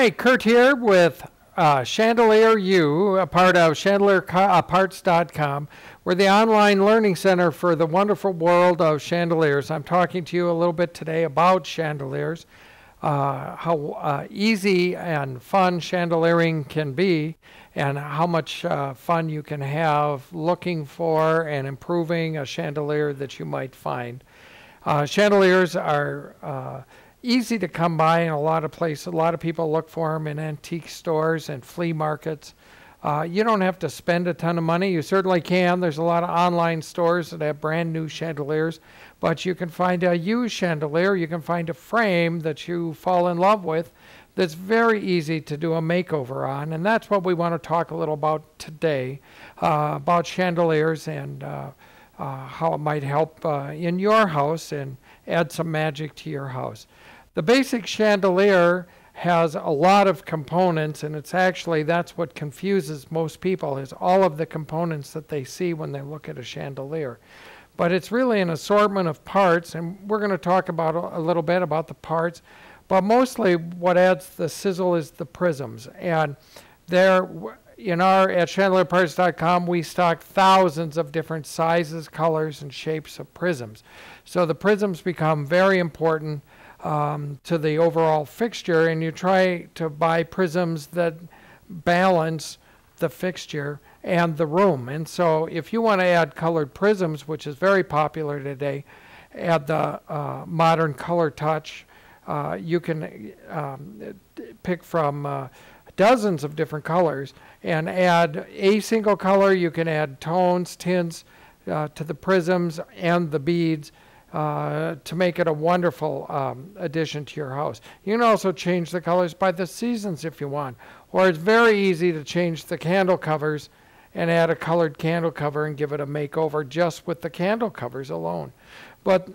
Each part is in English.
Hi, Kurt here with Chandelier U, a part of chandelierparts.com. We're the online learning center for the wonderful world of chandeliers. I'm talking to you a little bit today about chandeliers, how easy and fun chandeliering can be, and how much fun you can have looking for and improving a chandelier that you might find. Chandeliers are easy to come by in a lot of places. A lot of people look for them in antique stores and flea markets. You don't have to spend a ton of money. You certainly can. There's a lot of online stores that have brand new chandeliers, but you can find a used chandelier. You can find a frame that you fall in love with that's very easy to do a makeover on, and that's what we want to talk a little about today, about chandeliers and how it might help in your house and add some magic to your house. The basic chandelier has a lot of components, and it's actually, that's what confuses most people, is all of the components that they see when they look at a chandelier. But it's really an assortment of parts, and we're going to talk about a little bit about the parts, but mostly what adds the sizzle is the prisms. And there, at chandelierparts.com, we stock thousands of different sizes, colors, and shapes of prisms. So the prisms become very important to the overall fixture, and you try to buy prisms that balance the fixture and the room. And so if you want to add colored prisms, which is very popular today, add the modern color touch. You can pick from dozens of different colors and add a single color. You can add tones, tints to the prisms and the beads to make it a wonderful addition to your house. You can also change the colors by the seasons if you want, or it's very easy to change the candle covers and add a colored candle cover and give it a makeover just with the candle covers alone. But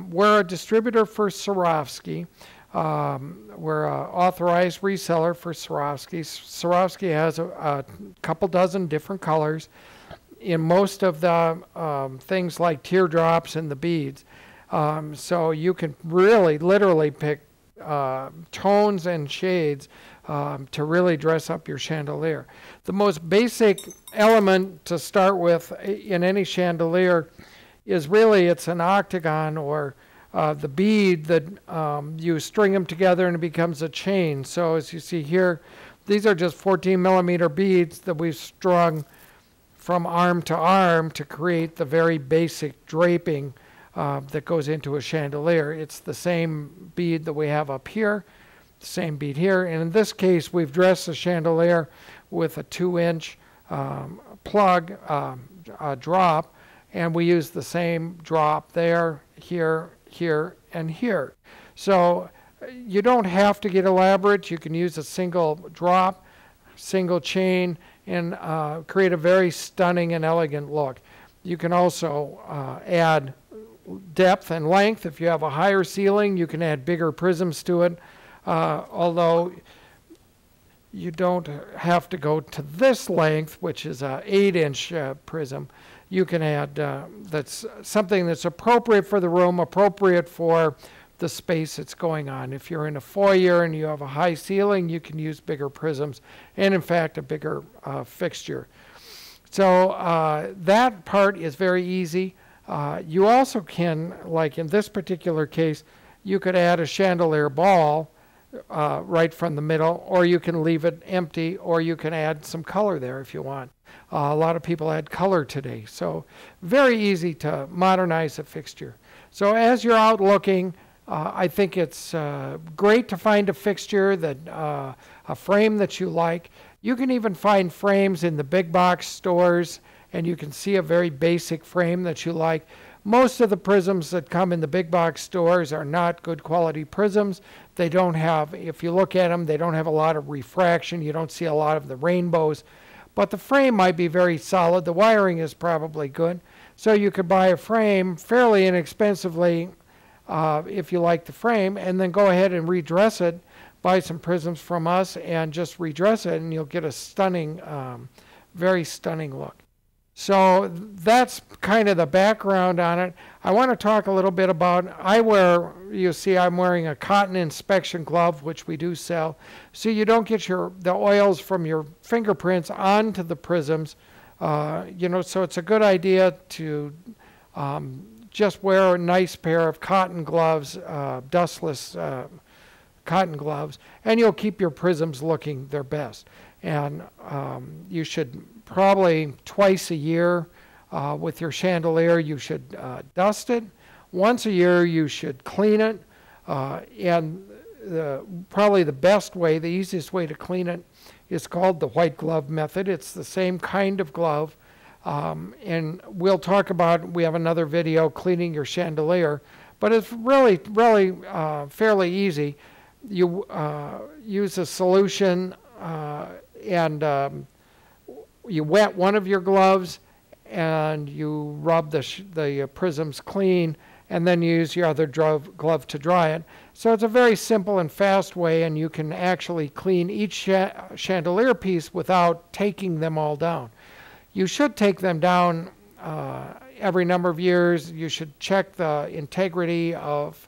we're a distributor for Swarovski. We're an authorized reseller for Swarovski. Swarovski has a couple dozen different colors in most of the things like teardrops and the beads. So you can really literally pick tones and shades to really dress up your chandelier. The most basic element to start with in any chandelier is really, it's an octagon, or the bead that you string them together and it becomes a chain. So as you see here, these are just 14 millimeter beads that we've strung from arm to arm to create the very basic draping that goes into a chandelier. It's the same bead that we have up here, the same bead here, and in this case we've dressed the chandelier with a 2-inch plug drop, and we use the same drop there, here, here, and here. So you don't have to get elaborate. You can use a single drop, single chain, and create a very stunning and elegant look. You can also add depth and length. If you have a higher ceiling, you can add bigger prisms to it, although you don't have to go to this length, which is an 8-inch prism. You can add that's something that's appropriate for the room, appropriate for the space it's going on. If you're in a foyer and you have a high ceiling, you can use bigger prisms and, in fact, a bigger fixture. So that part is very easy. You also can, like in this particular case, you could add a chandelier ball right from the middle, or you can leave it empty, or you can add some color there if you want. A lot of people add color today, so very easy to modernize a fixture. So as you're out looking, I think it's great to find a fixture, that a frame that you like. You can even find frames in the big box stores, and you can see a very basic frame that you like. Most of the prisms that come in the big box stores are not good quality prisms. They don't have, if you look at them, they don't have a lot of refraction. You don't see a lot of the rainbows. But the frame might be very solid. The wiring is probably good. So you could buy a frame fairly inexpensively if you like the frame, and then go ahead and redress it. Buy some prisms from us and just redress it, and you'll get a stunning, very stunning look. So that's kind of the background on it. I want to talk a little bit about, you see I'm wearing a cotton inspection glove, which we do sell, so you don't get the oils from your fingerprints onto the prisms. So it's a good idea to just wear a nice pair of cotton gloves, dustless cotton gloves, and you'll keep your prisms looking their best. And you should probably twice a year with your chandelier, you should dust it. Once a year, you should clean it. And probably the best way, the easiest way to clean it is called the white glove method. It's the same kind of glove. And we'll talk about, we have another video, cleaning your chandelier. But it's really fairly easy. You use a solution and you wet one of your gloves and you rub the prisms clean, and then you use your other glove to dry it. So it's a very simple and fast way, and you can actually clean each chandelier piece without taking them all down. You should take them down every number of years. You should check the integrity of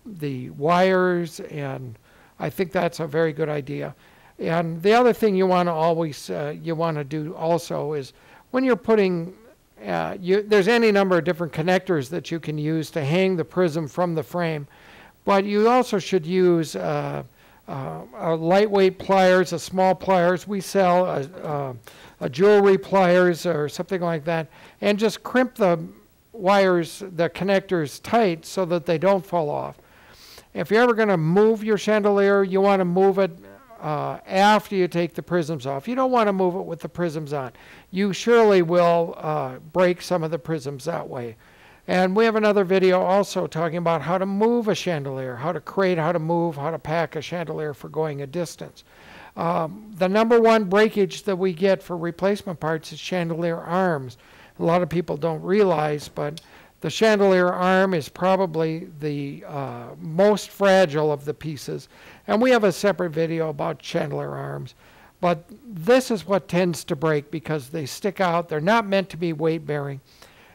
the wires, and I think that's a very good idea. And the other thing you want to always do also is when you're putting there's any number of different connectors that you can use to hang the prism from the frame, but you also should use lightweight pliers, small pliers. We sell a jewelry pliers or something like that, and just crimp the wires, the connectors tight so that they don't fall off. If you're ever going to move your chandelier, you want to move it after you take the prisms off. You don't want to move it with the prisms on. You surely will break some of the prisms that way. And we have another video also talking about how to move a chandelier, how to move, how to pack a chandelier for going a distance. The number one breakage that we get for replacement parts is chandelier arms. A lot of people don't realize, but the chandelier arm is probably the most fragile of the pieces. And we have a separate video about chandelier arms. But this is what tends to break because they stick out. They're not meant to be weight-bearing.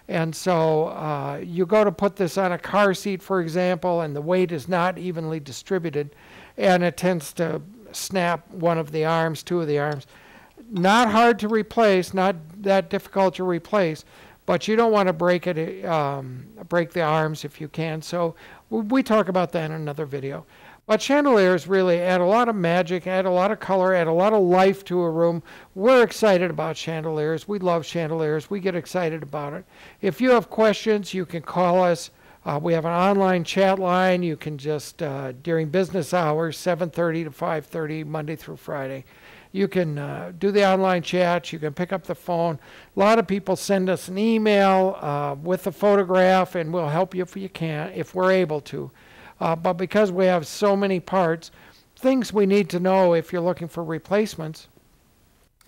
And so you go to put this on a car seat, for example, and the weight is not evenly distributed, and it tends to snap one of the arms, two of the arms. Not hard to replace, not that difficult to replace, but you don't want to break the arms if you can. So we talk about that in another video. But chandeliers really add a lot of magic, add a lot of color, add a lot of life to a room. We're excited about chandeliers. We love chandeliers. We get excited about it. If you have questions, you can call us. We have an online chat line. You can just, during business hours, 7:30 to 5:30, Monday through Friday, you can do the online chat. You can pick up the phone. A lot of people send us an email with a photograph, and we'll help you if we're able to. But because we have so many parts, things we need to know if you're looking for replacements,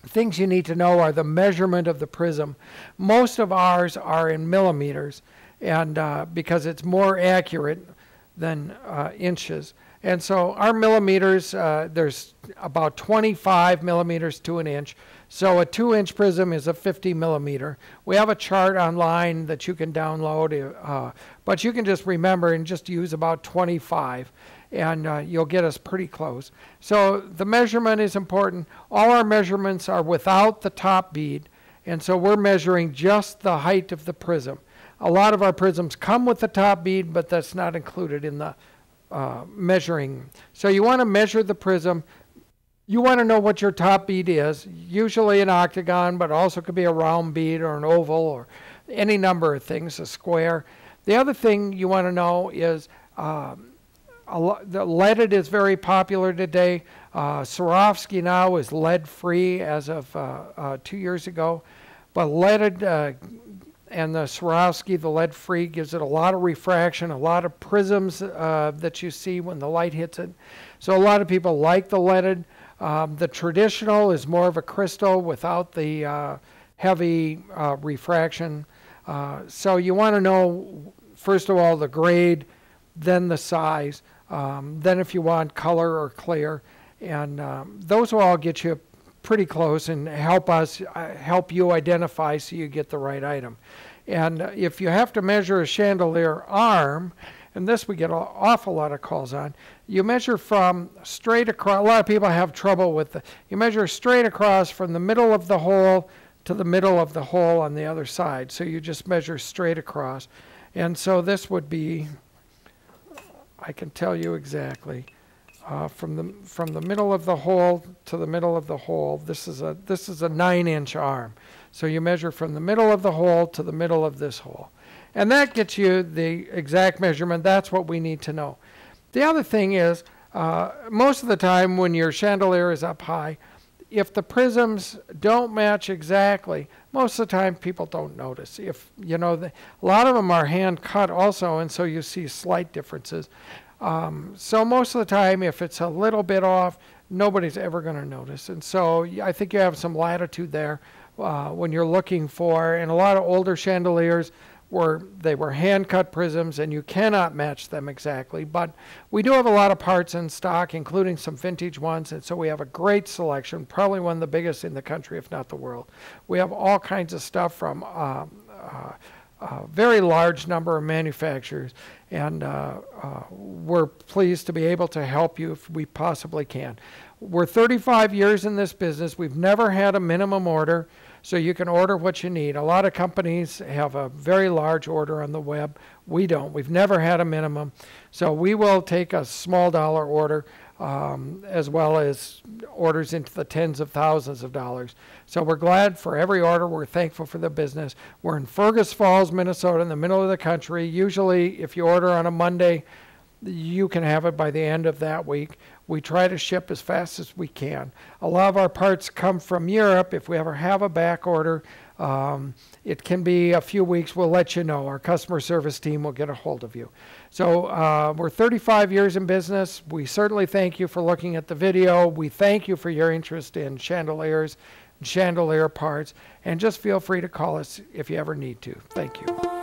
things you need to know are the measurement of the prism. Most of ours are in millimeters, and because it's more accurate than inches. And so our millimeters, there's about 25 millimeters to an inch. So a 2-inch prism is a 50 millimeter. We have a chart online that you can download, but you can just remember and just use about 25, and you'll get us pretty close. So the measurement is important. All our measurements are without the top bead, and so we're measuring just the height of the prism. A lot of our prisms come with the top bead, but that's not included in the measuring. So you want to measure the prism. You want to know what your top bead is, usually an octagon, but also could be a round bead or an oval or any number of things, a square. The other thing you want to know is the leaded is very popular today. Swarovski now is lead-free as of 2 years ago, but leaded and the Swarovski, the lead-free, gives it a lot of refraction, a lot of prisms that you see when the light hits it. So a lot of people like the leaded. The traditional is more of a crystal without the heavy refraction. So you want to know, first of all, the grade, then the size, then if you want color or clear. And those will all get you pretty close and help you identify so you get the right item. And if you have to measure a chandelier arm, and this we get an awful lot of calls on, you measure from straight across. A lot of people have trouble with you measure straight across from the middle of the hole to the middle of the hole on the other side. So you just measure straight across. And so this would be, I can tell you exactly, from the middle of the hole to the middle of the hole. This is a 9-inch arm. So you measure from the middle of the hole to the middle of this hole. And that gets you the exact measurement. That's what we need to know. The other thing is, most of the time when your chandelier is up high, if the prisms don't match exactly, most of the time people don't notice. If you know, a lot of them are hand cut also, and so you see slight differences. So most of the time, if it's a little bit off, nobody's ever going to notice. And so I think you have some latitude there when you're looking for, and a lot of older chandeliers they were hand-cut prisms, and you cannot match them exactly. But we do have a lot of parts in stock, including some vintage ones, and so we have a great selection, probably one of the biggest in the country, if not the world. We have all kinds of stuff from a very large number of manufacturers, and we're pleased to be able to help you if we possibly can. We're 35 years in this business. We've never had a minimum order, so you can order what you need. A lot of companies have a very large order on the web. We don't. We've never had a minimum. So we will take a small dollar order as well as orders into the tens of thousands of dollars. So we're glad for every order. We're thankful for the business. We're in Fergus Falls, Minnesota, in the middle of the country. Usually, if you order on a Monday, you can have it by the end of that week. We try to ship as fast as we can. A lot of our parts come from Europe. If we ever have a back order, it can be a few weeks. We'll let you know. Our customer service team will get a hold of you. So we're 35 years in business. We certainly thank you for looking at the video. We thank you for your interest in chandeliers and chandelier parts. And just feel free to call us if you ever need to. Thank you.